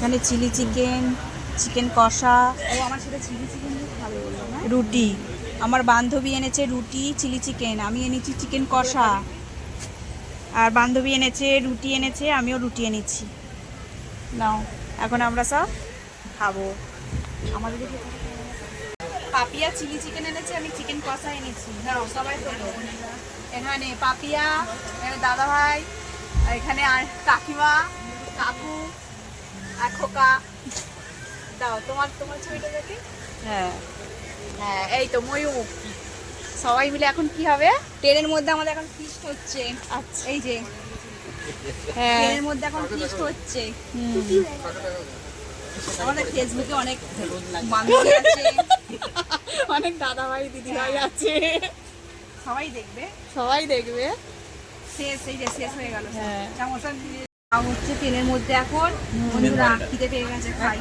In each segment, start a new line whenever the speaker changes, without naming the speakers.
এখানে chilli chicken, chicken কষা,
আমার সাথে চিলি চিকেন খাবে বললো না।
রুটি। আমার বান্ধবী এনেছে রুটি চিলি চিকেন, আমি এনেছি চিকেন কষা। আর বান্ধবী এনেছে রুটি এনেছে, আমিও রুটি এনেছি। নাও এখন আমরা সব খাবো।
আমাদের
পাপিয়া চিলি চিকেন এনেছে, আমি চিকেন কষা এনেছি। নাও সবাই তো এখানে পাপিয়া, এখানে দাদা ভাই, আর এখানে আর কাকিমা, কাকু আর খোকা। দাও তোমার তোমার ছবিটা দেখি। হ্যাঁ হ্যাঁ, এই তো ময়ূর। সবাই মিলে এখন কি হবে?
ট্রেনের মধ্যে আমাদের এখন ফিস্ট হচ্ছে।
আচ্ছা,
এই যে
হ্যাঁ
ট্রেনের মধ্যে এখন ফিস্ট হচ্ছে। আমাদের ফেসবুকে অনেক বান্ধবী আছে,
অনেক দাদা ভাই দিদি ভাই আছে,
সবাই দেখবে।
সবাই দেখবে।
শেষ, এই যে শেষ হয়ে গেল।
হ্যাঁ।
সমস্যা হচ্ছে ট্রেনের মধ্যে এখন বন্ধুরা খিদে পেয়ে গেছে, খাই।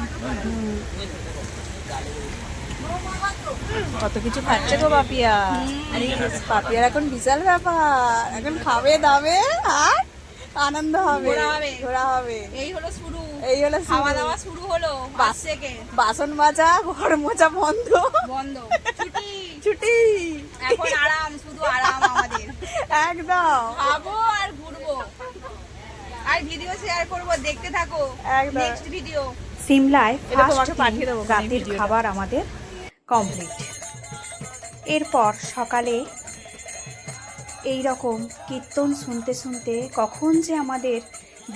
কত কিছু খাচ্ছে গো পাপিয়া। আরে পাপিয়ার এখন বিশাল ব্যাপার, এখন খাবে দাবে আর আনন্দ হবে,
ঘোরা হবে।
ঘোরা হবে।
এই হলো শুরু,
এই হলো শুরু।
খাওয়া দাওয়া শুরু হলো। বাস থেকে
বাসন মাজা, ঘর মোছা বন্ধ,
বন্ধ, ছুটি।
ছুটি।
এখন আরাম, শুধু আরাম আমাদের।
একদম
খাবো আর ঘুরবো আর ভিডিও শেয়ার করবো, দেখতে থাকো
একদম।
Next video.
সিমলায়
এটা তোমাকে পাঠিয়ে দেবো
রাতের খাবার আমাদের কমপ্লিট। এরপর সকালে এই রকম কীর্তন শুনতে শুনতে কখন যে আমাদের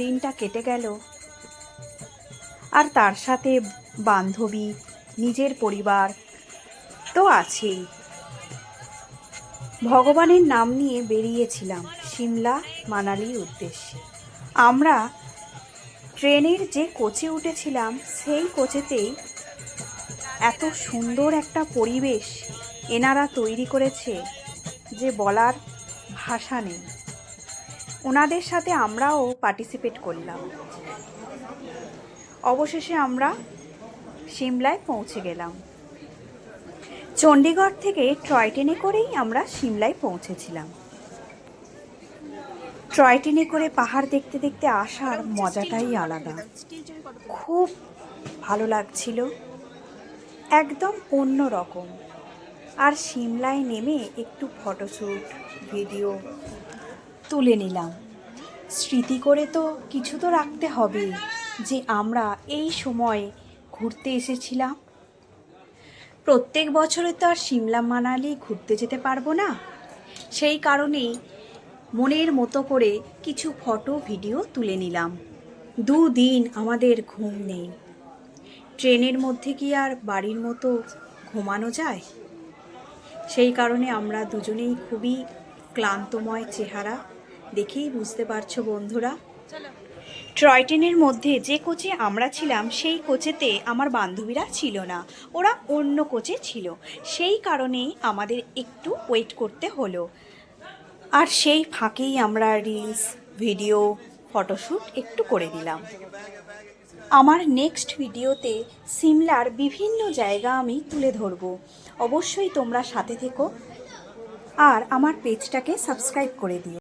দিনটা কেটে গেল। আর তার সাথে বান্ধবী, নিজের পরিবার তো আছেই। ভগবানের নাম নিয়ে বেরিয়েছিলাম সিমলা মানালির উদ্দেশ্যে। আমরা ট্রেনের যে কোচে উঠেছিলাম সেই কোচেতেই এত সুন্দর একটা পরিবেশ এনারা তৈরি করেছে যে বলার ভাষা নেই। ওনাদের সাথে আমরাও পার্টিসিপেট করলাম। অবশেষে আমরা সিমলায় পৌঁছে গেলাম। চণ্ডীগড় থেকে টয় ট্রেনে করেই আমরা সিমলায় পৌঁছেছিলাম। টয় ট্রেনে করে পাহাড় দেখতে দেখতে আসার মজাটাই আলাদা। খুব ভালো লাগছিল, একদম অন্য রকম। আর সিমলায় নেমে একটু ফটোশ্যুট, ভিডিও তুলে নিলাম। স্মৃতি করে তো কিছু তো রাখতে হবে যে আমরা এই সময় ঘুরতে এসেছিলাম। প্রত্যেক বছরে তো আর সিমলা মানালি ঘুরতে যেতে পারবো না, সেই কারণেই মনের মতো করে কিছু ফটো ভিডিও তুলে নিলাম। 2 দিন আমাদের ঘুম নেই। ট্রেনের মধ্যে কি আর বাড়ির মতো ঘুমানো যায়? সেই কারণে আমরা দুজনেই খুবই ক্লান্তময় চেহারা, দেখেই বুঝতে পারছো বন্ধুরা। টয় ট্রেনের মধ্যে যে কোচে আমরা ছিলাম সেই কোচেতে আমার বান্ধবীরা ছিল না, ওরা অন্য কোচে ছিল। সেই কারণেই আমাদের একটু ওয়েট করতে হলো। আর সেই ফাঁকেই আমরা রিলস, ভিডিও, ফটোশ্যুট একটু করে দিলাম। আমার নেক্সট ভিডিওতে সিমলার বিভিন্ন জায়গা আমি তুলে ধরব। অবশ্যই তোমরা সাথে থেকো আর আমার পেজটাকে সাবস্ক্রাইব করে দিও।